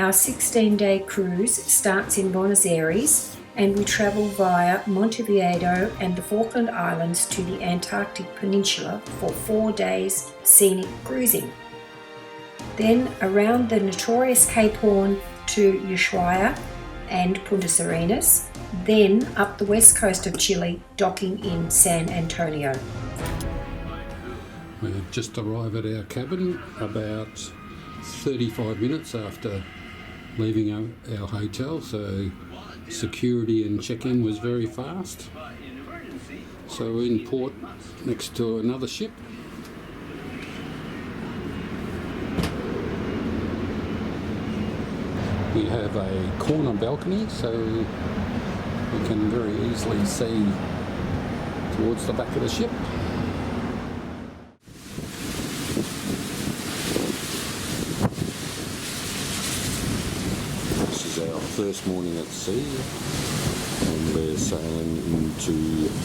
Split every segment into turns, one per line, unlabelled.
Our 16-day cruise starts in Buenos Aires and we travel via Montevideo and the Falkland Islands to the Antarctic Peninsula for 4 days scenic cruising. Then around the notorious Cape Horn to Ushuaia and Punta Arenas, then up the west coast of Chile, docking in San Antonio.
We've just arrived at our cabin about 35 minutes after leaving our hotel, so security and check-in was very fast. So we're in port next to another ship. We have a corner balcony, so we can very easily see towards the back of the ship. This is our first morning at sea, and we're sailing into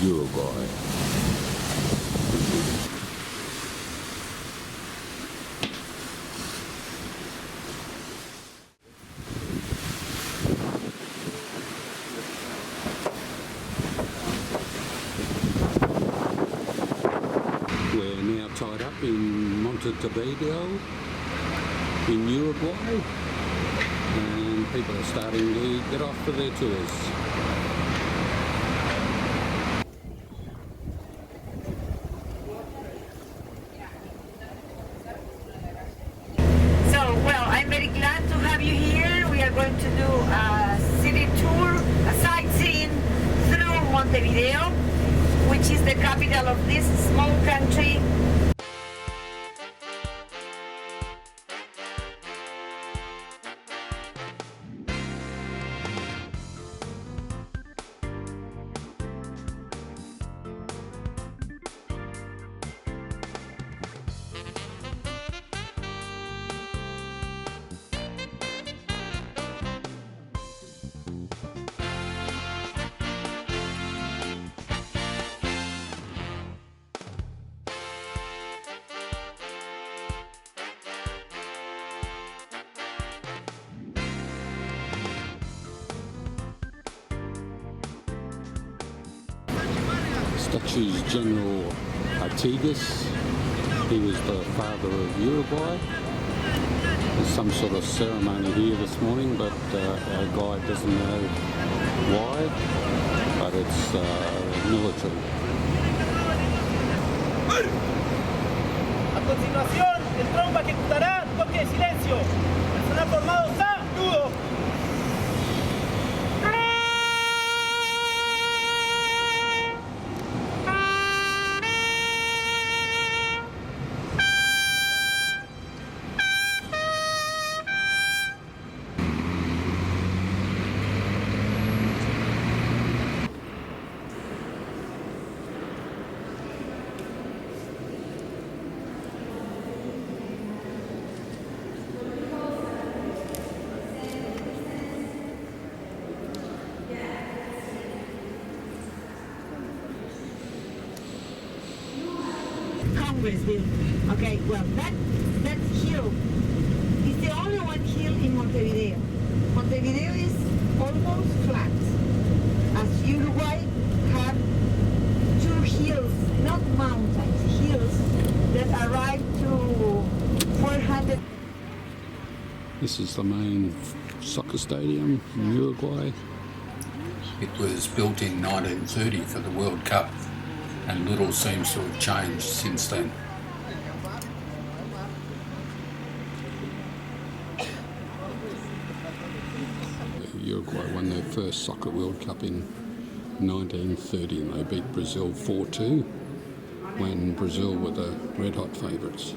Uruguay. We're now tied up in Montevideo in Uruguay, and people are starting to get off for their tours.
So, well, I'm very glad to have you here. We are going to do a city tour, a sightseeing through Montevideo, which is the capital of this small country.
Statue's General Artigas. He was the father of Uruguay. There's some sort of ceremony here this morning, but our guide doesn't know why, but it's military.
A continuación, el trompa ejecutará toque de silencio. Personal formado está nudo.
Congressville. Okay, well, that hill is the only one hill in Montevideo. Montevideo is almost flat, as Uruguay have 2 hills, not mountains, hills that arrive to 400.
This is the main soccer stadium in Uruguay.
It was built in 1930 for the World Cup, and little seems to have changed since then.
Uruguay won their first Soccer World Cup in 1930, and they beat Brazil 4-2 when Brazil were the red-hot favourites.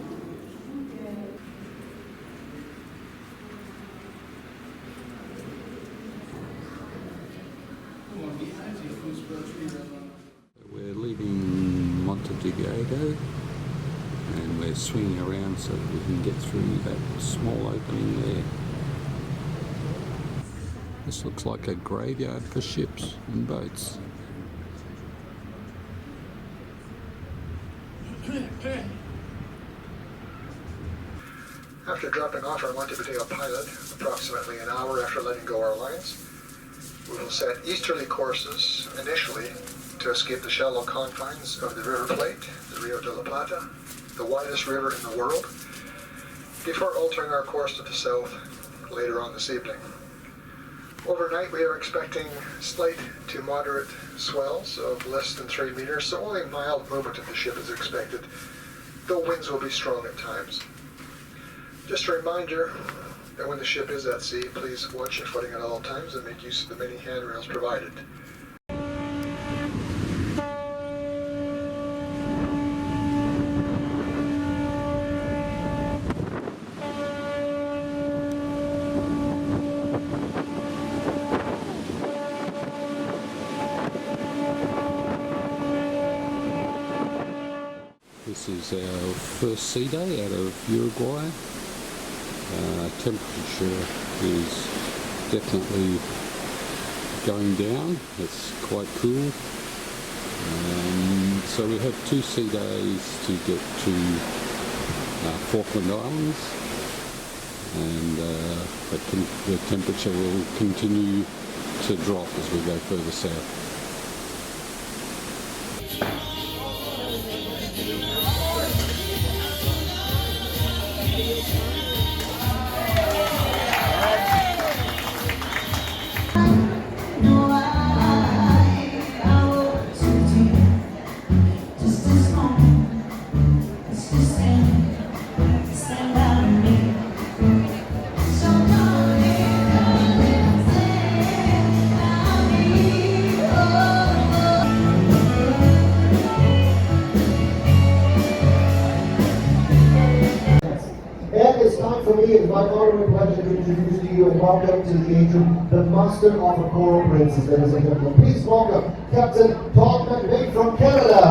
We're leaving Montevideo and we're swinging around so that we can get through that small opening there. This looks like a graveyard for ships and boats.
After dropping off our Montevideo pilot, approximately an hour after letting go our lines, we will set easterly courses initially to escape the shallow confines of the River Plate, the Rio de la Plata, the widest river in the world, before altering our course to the south later on this evening. Overnight we are expecting slight to moderate swells of less than 3 meters, so only mild movement of the ship is expected, though winds will be strong at times. Just a reminder that when the ship is at sea, please watch your footing at all times and make use of the many handrails provided.
This is our first sea day out of Uruguay. Temperature is definitely going down. It's quite cool. So we have 2 sea days to get to Falkland Islands, and the temperature will continue to drop as we go further south.
It's my honor and pleasure to introduce to you and welcome to the atrium the Master of the Coral Princess, ladies and gentlemen. Please welcome Captain Todd McVeigh from Canada.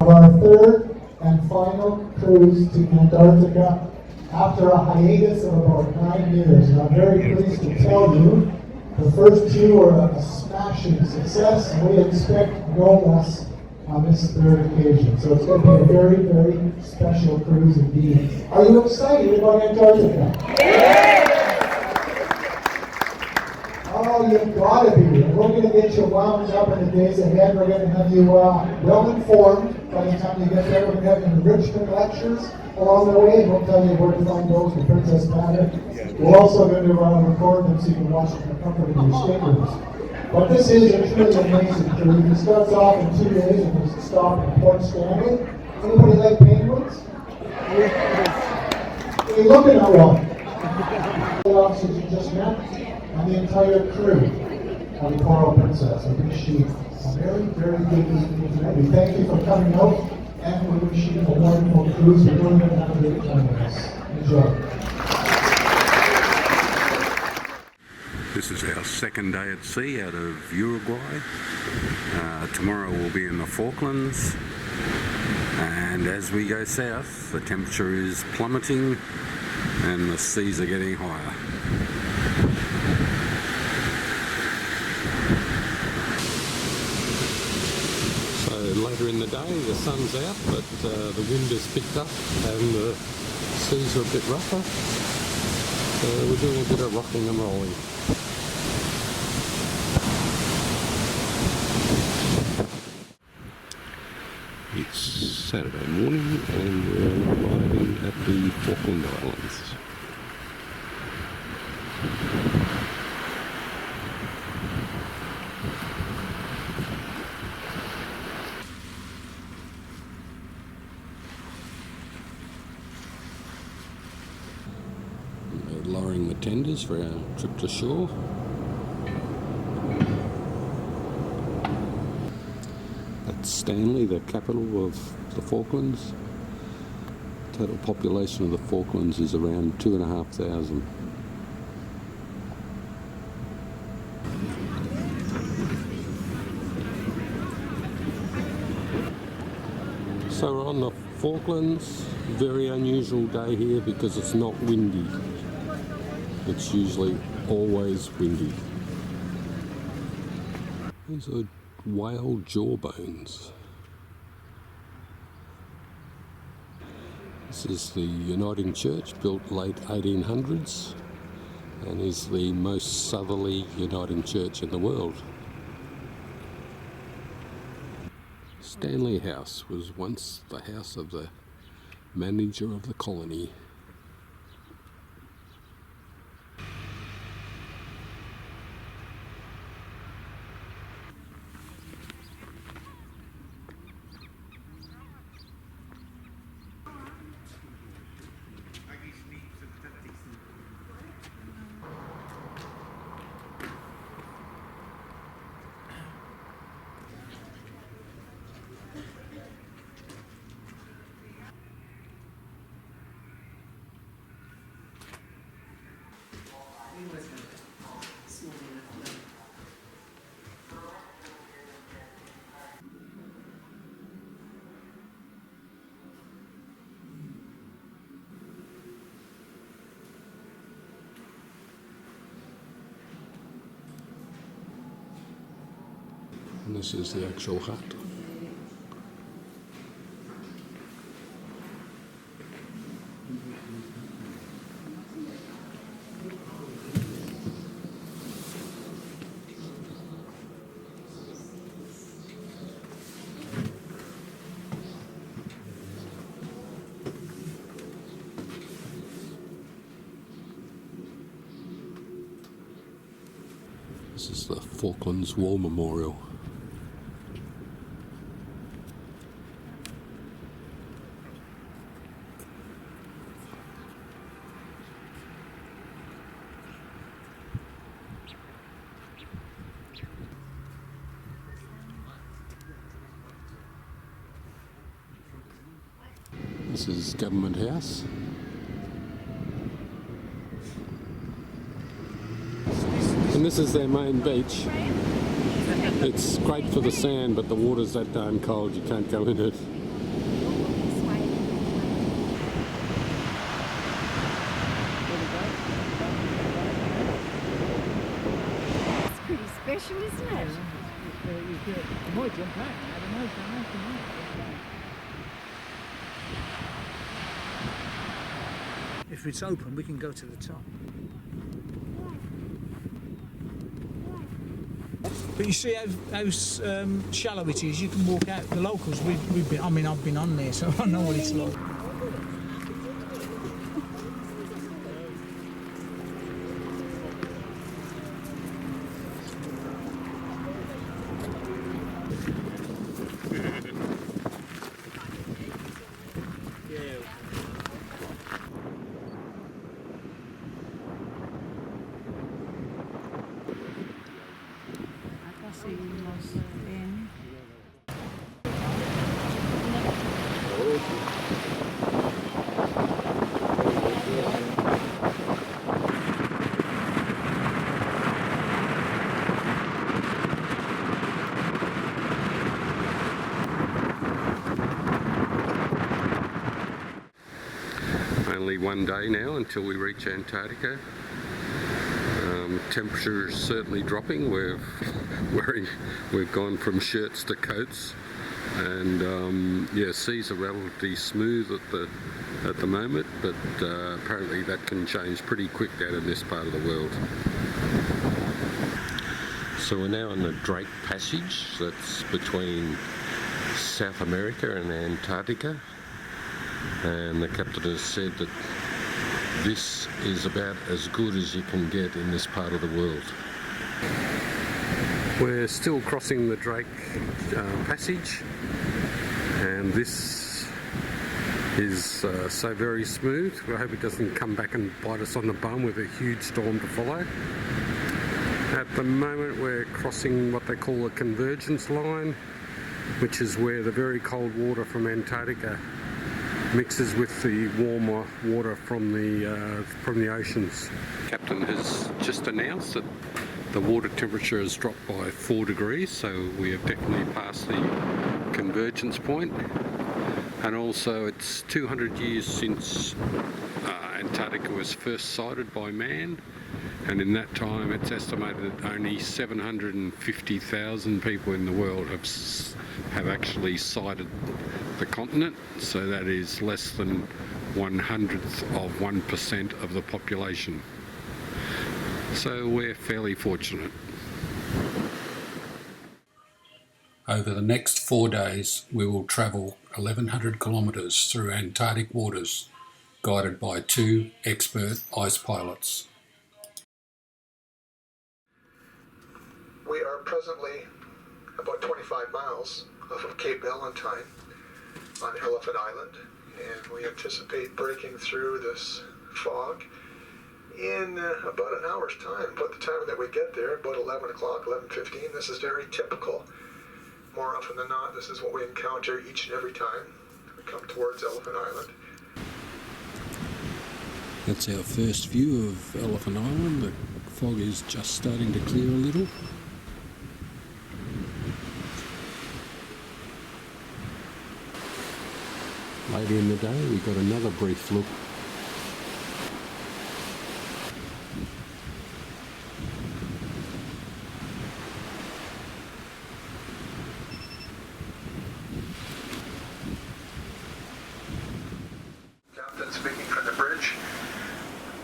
Our third and final cruise to Antarctica after a hiatus of about 9 years. And I'm very pleased to tell you the first 2 were a smashing success, and we expect no less on this third occasion. So it's going to be a very, very special cruise indeed. Are you excited about Antarctica? Oh, you've got to be. And we're going to get you wound up in the days ahead. We're going to have you well informed by the time you get there. We're going to have enrichment lectures along the way, and we'll tell you where to find those with Princess Patter. We're also going to record them so you can watch them in the comfort of your staterooms. But this is a truly amazing cruise. It starts off in 2 days and we stop in Port Stanley. Anybody like penguins? Are you looking at one? The officers you just met and the entire crew of the Coral Princess. We wish you a very, very good evening tonight. We thank you for coming out, and we wish you a wonderful cruise. We're really going to have a great time with us. Enjoy.
This is our second day at sea out of Uruguay. Tomorrow we'll be in the Falklands, and as we go south the temperature is plummeting and the seas are getting higher. So later in the day the sun's out, but the wind has picked up and the seas are a bit rougher. So we're doing a bit of rocking and rolling. It's Saturday morning and we're arriving at the Falkland Islands. We're lowering the tenders for our trip to shore. Stanley, the capital of the Falklands. Total population of the Falklands is around 2,500. So we're on the Falklands. Very unusual day here because it's not windy. It's usually always windy. There's a whale jawbones. This is the Uniting Church, built late 1800s, and is the most southerly Uniting Church in the world. Stanley House was once the house of the manager of the colony. And this is the actual hut. This is the Falklands War Memorial. This is Government House. And this is their main beach. It's great for the sand, but the water's that darn cold you can't go in it.
It's pretty special, isn't it?
You might jump out. I don't know. If it's open, we can go to the top. But you see how shallow it is. You can walk out. The locals, we've been. I mean, I've been on there, so I know what it's like.
Only one day now until we reach Antarctica. Temperature is certainly dropping. We've gone from shirts to coats, and yeah, seas are relatively smooth at the moment, but apparently that can change pretty quick down in this part of the world. So we're now in the Drake Passage, that's between South America and Antarctica, and the captain has said that this is about as good as you can get in this part of the world. We're still crossing the Drake Passage, and this is so very smooth. We hope it doesn't come back and bite us on the bum with a huge storm to follow. At the moment we're crossing what they call a convergence line, which is where the very cold water from Antarctica mixes with the warmer water from the oceans. Captain has just announced that the water temperature has dropped by 4 degrees, so we have definitely passed the convergence point. And also it's 200 years since Antarctica was first sighted by man, and in that time it's estimated that only 750,000 people in the world have actually sighted the continent, so that is less than 1/100th of 1% of the population. So we're fairly fortunate.
Over the next 4 days, we will travel 1,100 kilometres through Antarctic waters, guided by 2 expert ice pilots.
We are presently about 25 miles off of Cape Valentine on Elephant Island, and we anticipate breaking through this fog in about an hour's time. About the time that we get there, about 11 o'clock, 11:15, this is very typical. More often than not, this is what we encounter each and every time we come towards Elephant Island.
That's our first view of Elephant Island. The fog is just starting to clear a little. Later in the day we got another brief look.
Captain speaking from the bridge.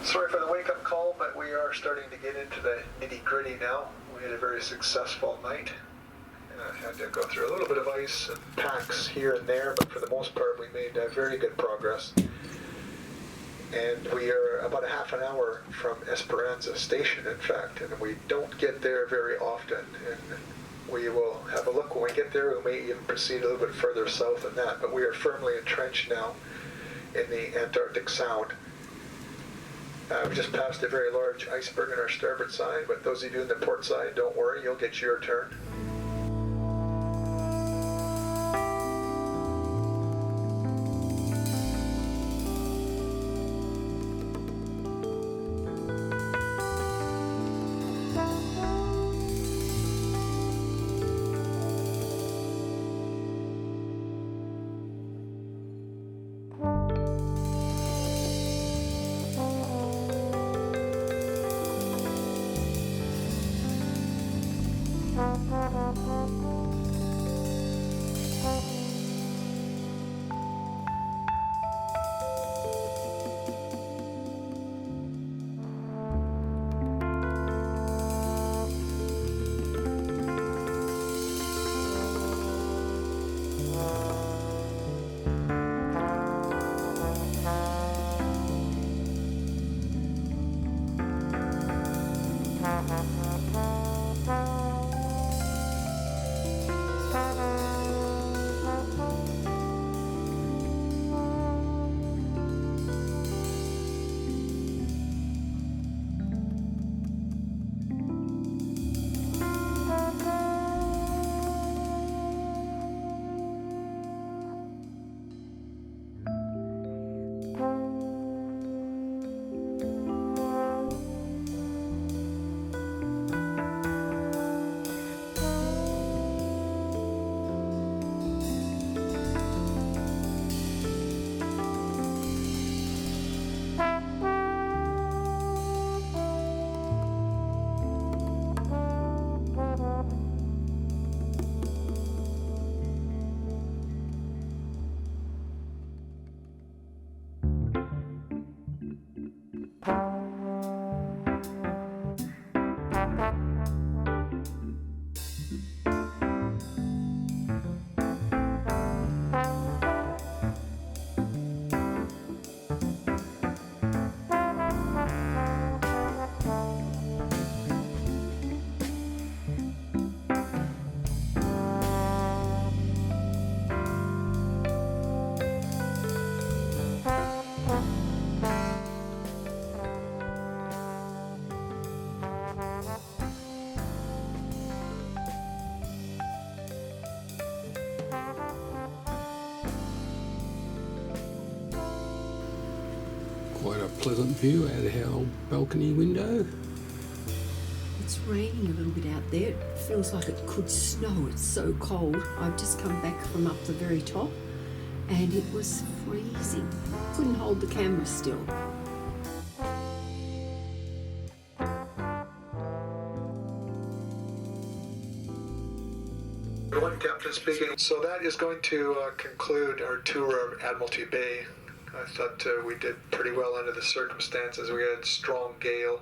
Sorry for the wake-up call, but we are starting to get into the nitty-gritty now. We had a very successful night. Had to go through a little bit of ice and packs here and there, but for the most part we made very good progress. And we are about a half an hour from Esperanza Station, in fact, and we don't get there very often. And we will have a look when we get there. We may even proceed a little bit further south than that, but we are firmly entrenched now in the Antarctic Sound. We just passed a very large iceberg on our starboard side, but those of you in the port side, don't worry, you'll get your turn.
Quite a pleasant view out of our balcony window.
It's raining a little bit out there. It feels like it could snow. It's so cold. I've just come back from up the very top and it was freezing. Couldn't hold the camera still.
Everyone, Captain speaking. So that is going to conclude our tour of Admiralty Bay. I thought we did pretty well under the circumstances. We had strong gale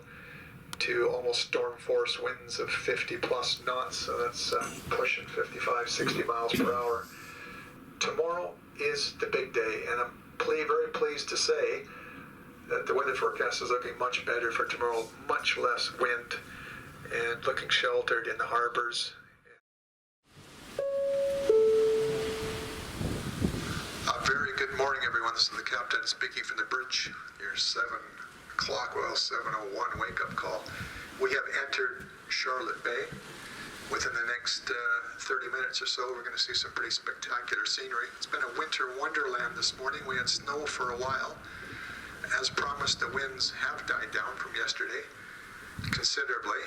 to almost storm force winds of 50 plus knots, so that's pushing 55, 60 miles per hour. Tomorrow is the big day, and I'm very pleased to say that the weather forecast is looking much better for tomorrow, much less wind, and looking sheltered in the harbors. Very good morning, everyone. This is the captain speaking from the bridge. Your 7 o'clock, well, 7:01 wake-up call. We have entered Charlotte Bay. Within the next 30 minutes or so, we're going to see some pretty spectacular scenery. It's been a winter wonderland this morning. We had snow for a while. As promised, the winds have died down from yesterday considerably.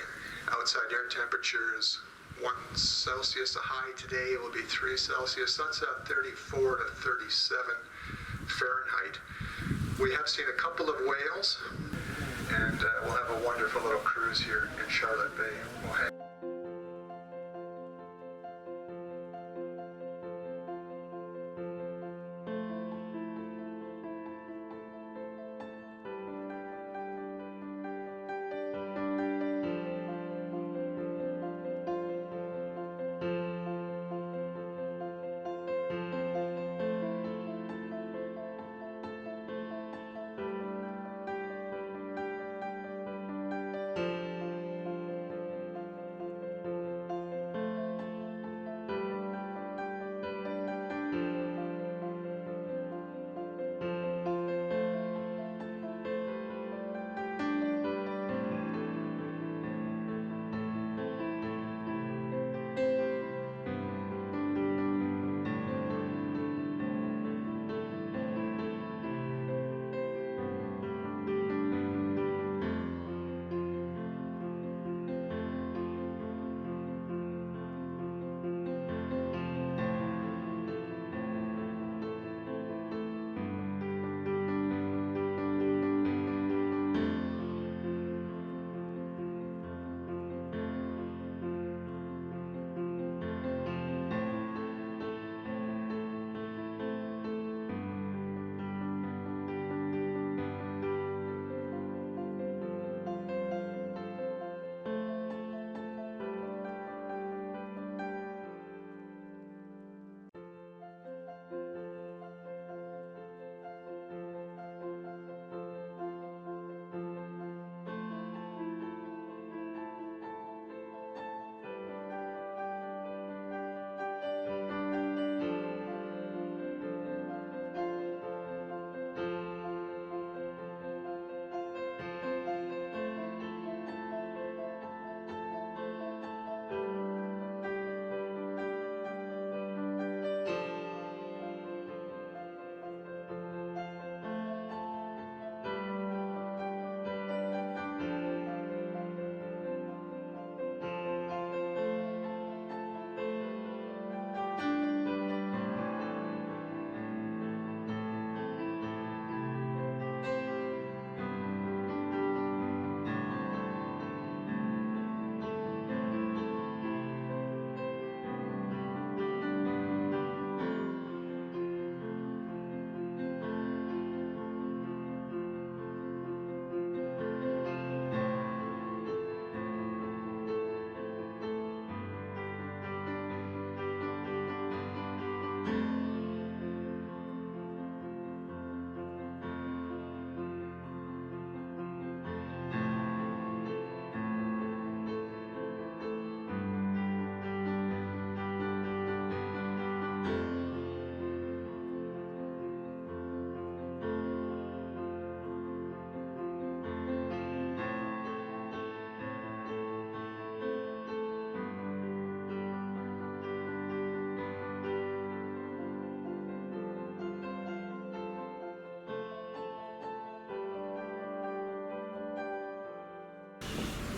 Outside air temperature is 1 Celsius. A high today will be 3 Celsius. That's at 34 to 37 Fahrenheit. We have seen a couple of whales, and we'll have a wonderful little cruise here in Charlotte Bay.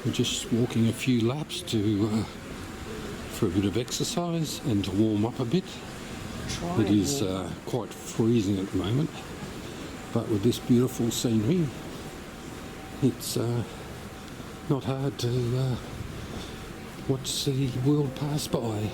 We're just walking a few laps for a bit of exercise and to warm up a bit. It is quite freezing at the moment, but with this beautiful scenery, it's not hard to watch the world pass by.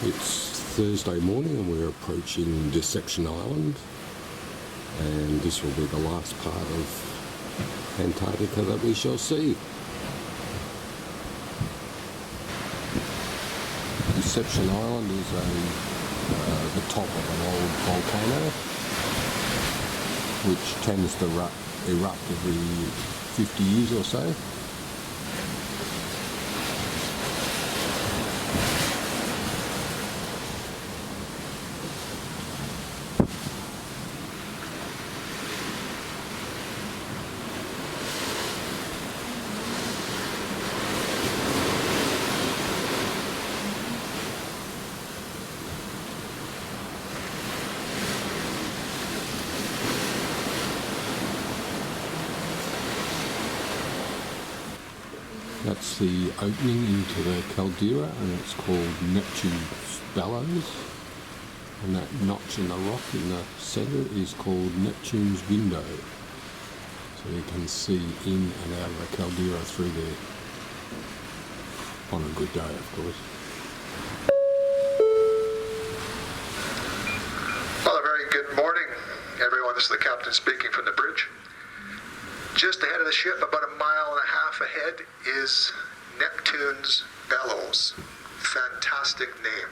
It's Thursday morning and we're approaching Deception Island, and this will be the last part of Antarctica that we shall see. Deception Island is the top of an old volcano which tends to erupt every 50 years or so. That's the opening into the caldera, and it's called Neptune's Bellows. And that notch in the rock in the centre is called Neptune's Window. So you can see in and out of the caldera through there. On a good day, of course.
Well, a very good morning, everyone. This is the captain speaking from the bridge. Just ahead of the ship, about 1.5 miles ahead, is Neptune's Bellows. Fantastic name.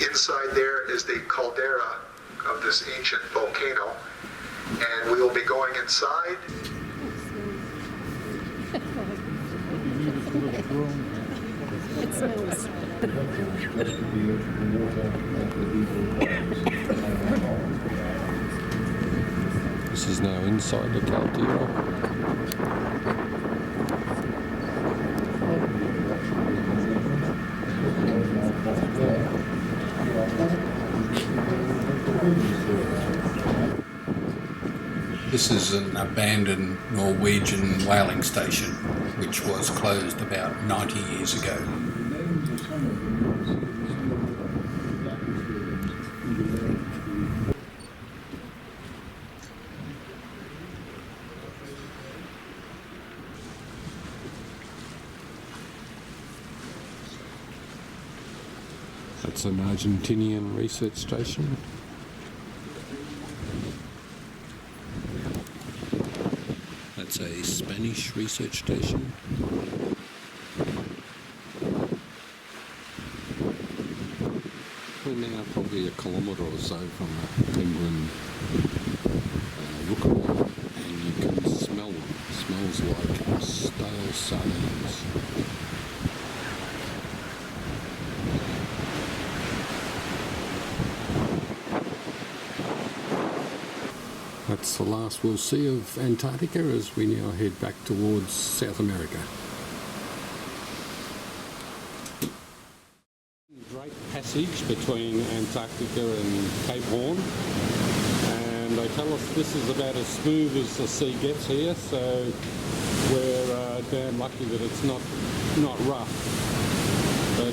Inside there is the caldera of this ancient volcano, and we will be going inside.
It smells.
This is now inside the caldera. This is an abandoned Norwegian whaling station which was closed about 90 years ago. That's an Argentinian research station. That's a Spanish research station. We're now probably 1 kilometre or so from the penguin rookery, and you can smell them. It smells like stale sardines. That's the last we'll see of Antarctica as we now head back towards South America. Great passage between Antarctica and Cape Horn, and
and they tell us this is about as smooth as the sea gets here, so we're damn lucky that it's not rough. But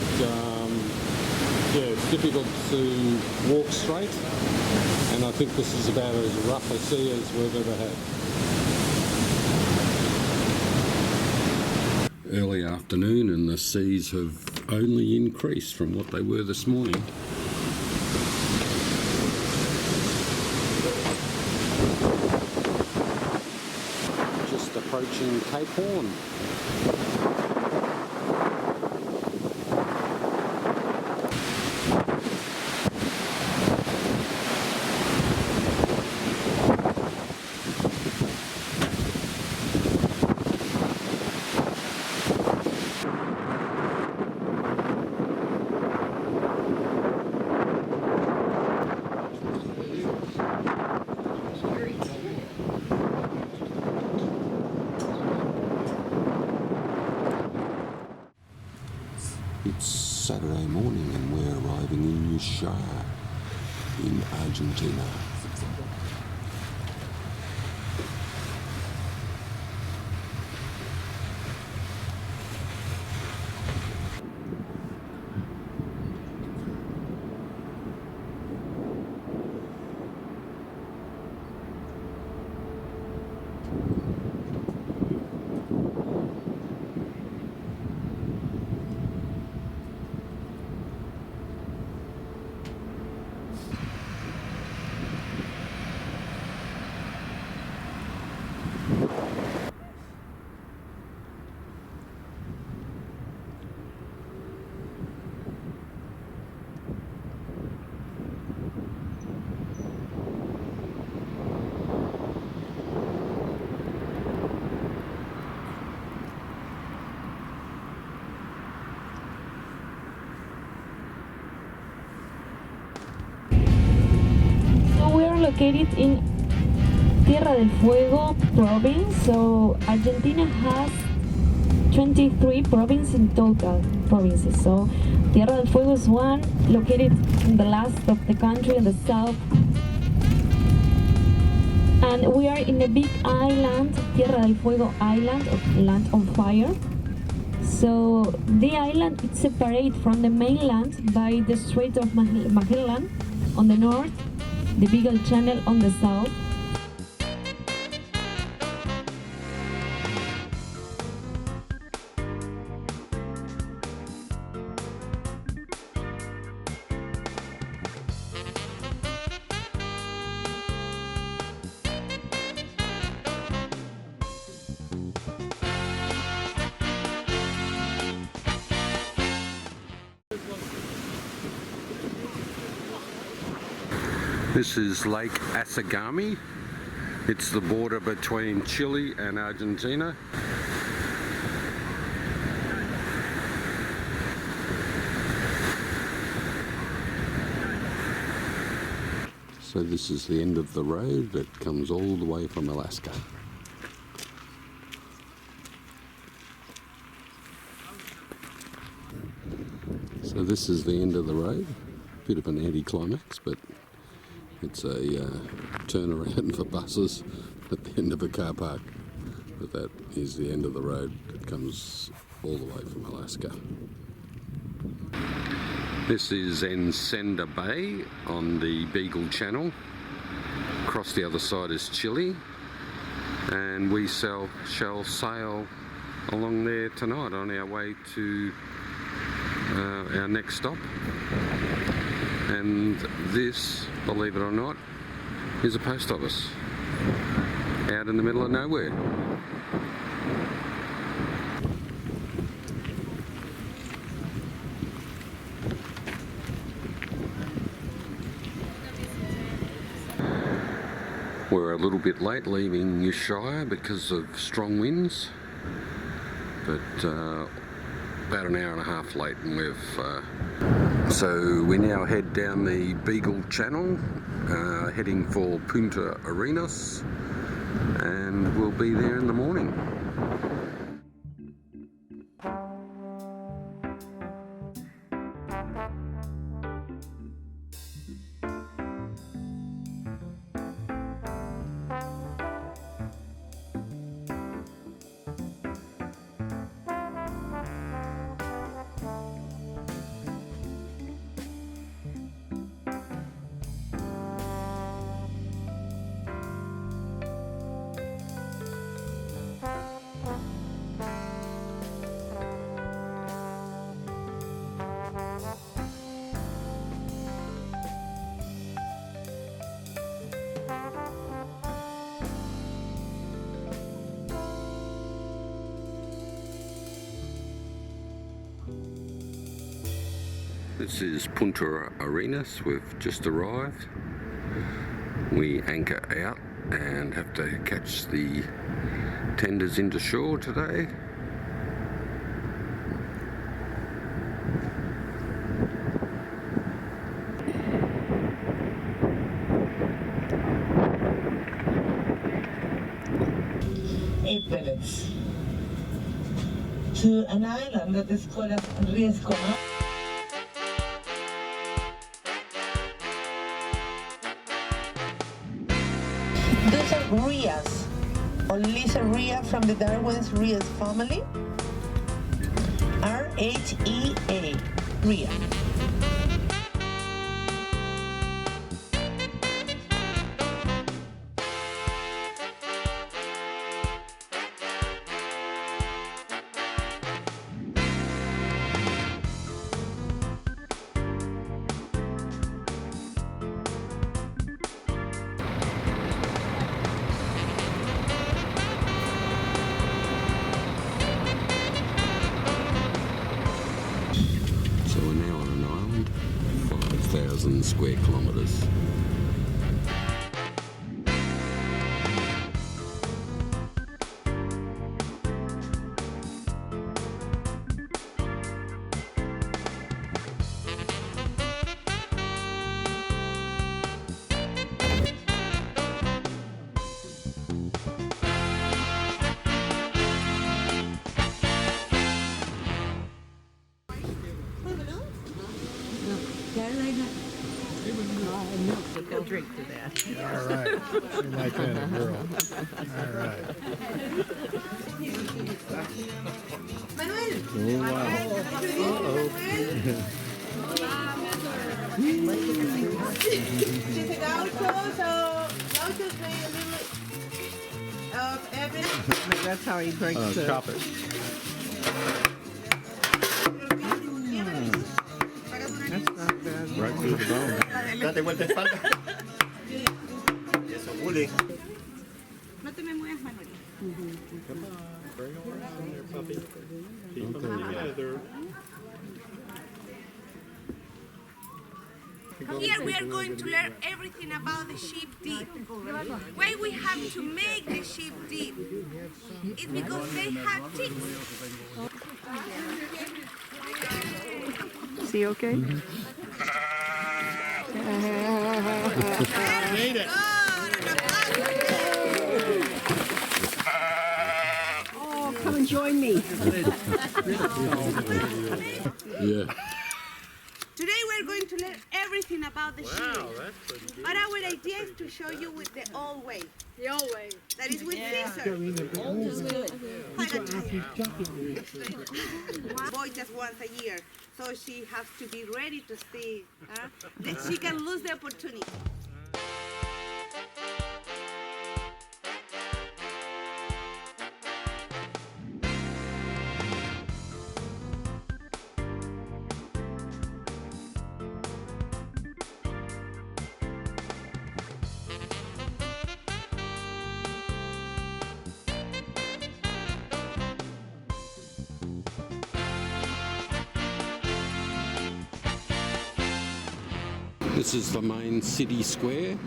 yeah, it's difficult to walk straight, and I think this is about as rough a sea as we've ever had. Early afternoon, and the seas have only increased from what they were this morning. Just approaching Cape Horn. It's Saturday morning and we're arriving in Ushuaia in Argentina.
Located in Tierra del Fuego province, so Argentina has 23 provinces in total provinces. So Tierra del Fuego is one, located in the last of the country in the south. And we are in a big island, Tierra del Fuego Island, of land on fire. So the island is separated from the mainland by the Strait of Magellan on the north, the Beagle Channel on the south.
This is Lake Asagami. It's the border between Chile and Argentina. So this is the end of the road that comes all the way from Alaska. So this is the end of the road. Bit of an anticlimax, but it's a turnaround for buses at the end of a car park. But that is the end of the road that comes all the way from Alaska. This is Ensenada Bay on the Beagle Channel. Across the other side is Chile. And we shall sail along there tonight on our way to our next stop. And this, believe it or not, is a post office out in the middle of nowhere. We're a little bit late leaving Ushuaia because of strong winds, but about an hour and a half late, and so we now head down the Beagle Channel, heading for Punta Arenas, and we'll be there in the morning. This is Punta Arenas. We've just arrived. We anchor out and have to catch the tenders into shore today.
To an island that is called Riescona. Those are rheas, or lizard rhea from the Darwin's rheas family. R-H-E-A, rhea.
So we're now on an island, 5,000 square kilometres.
He'll drink to that.
All right. You're my kind of girl. All right. Oh, wow.
She's a gaucho, so gauchos drink a little of everything.
That's how he drinks it.
Chop it.
That's not bad.
Right through the bone.
Date vuelta de espalda. Eso, Bully.
No te me muevas, Manuel.
Bring it on there, puppy. Keep them together.
Here we are going to learn everything about the sheep dip. Why we have to make the sheep dip? It's because they have ticks.
Is he okay?
Made it.
Oh, come and join me.
Yeah.
Today we're going to learn everything about the sheep. But our idea is to show you with the old way.
The old way.
That is with scissors. Like a child. Boy just once a year. So she has to be ready to see that she can lose the opportunity.
This is the main city square.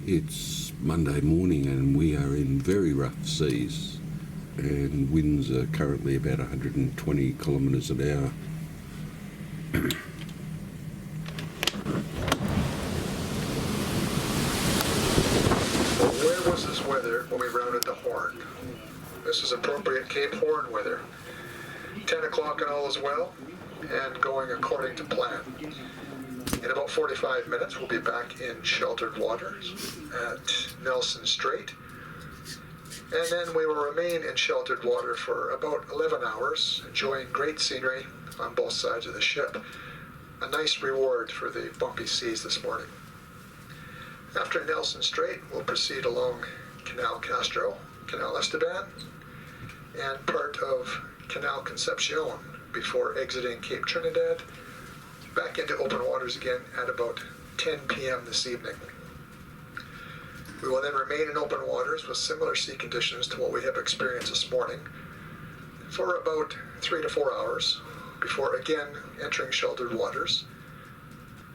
It's Monday morning and we are in very rough seas, and winds are currently about 120 kilometres an hour.
Where was this weather when we rounded the Horn? This is appropriate Cape Horn weather. 10 o'clock and all is well, and going according to plan. In about 45 minutes, we'll be back in sheltered waters at Nelson Strait. And then we will remain in sheltered water for about 11 hours, enjoying great scenery on both sides of the ship. A nice reward for the bumpy seas this morning. After Nelson Strait, we'll proceed along Canal Castro, Canal Esteban, and part of Canal Concepcion, before exiting Cape Trinidad, back into open waters again at about 10 p.m. this evening. We will then remain in open waters with similar sea conditions to what we have experienced this morning for about 3 to 4 hours before again entering sheltered waters.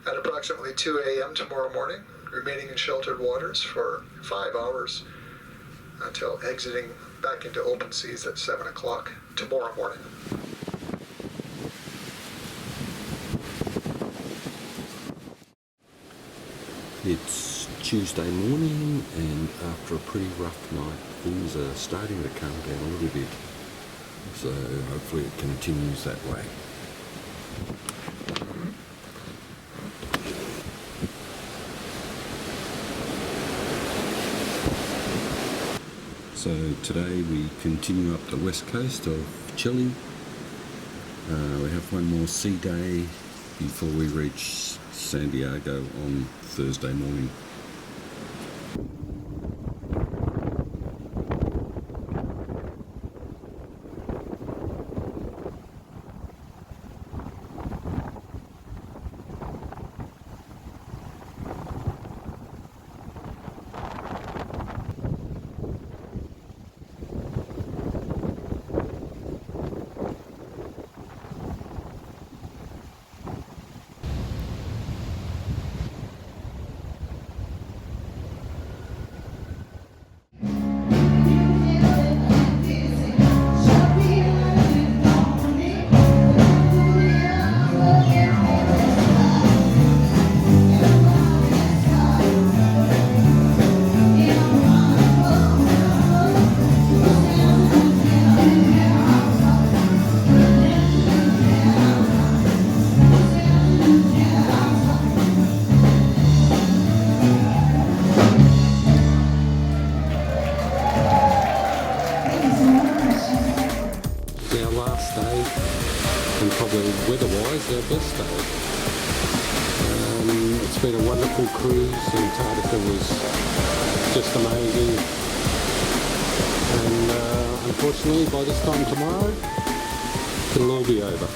At approximately 2 a.m. tomorrow morning, remaining in sheltered waters for 5 hours until exiting back into open seas at 7 o'clock tomorrow morning.
It's Tuesday morning, and after a pretty rough night, things are starting to calm down a little bit. So hopefully it continues that way. So today we continue up the west coast of Chile. We have one more sea day before we reach San Diego on Thursday morning. Weather-wise, our best day. It's been a wonderful cruise. Antarctica was just amazing, and unfortunately by this time tomorrow it'll all be over.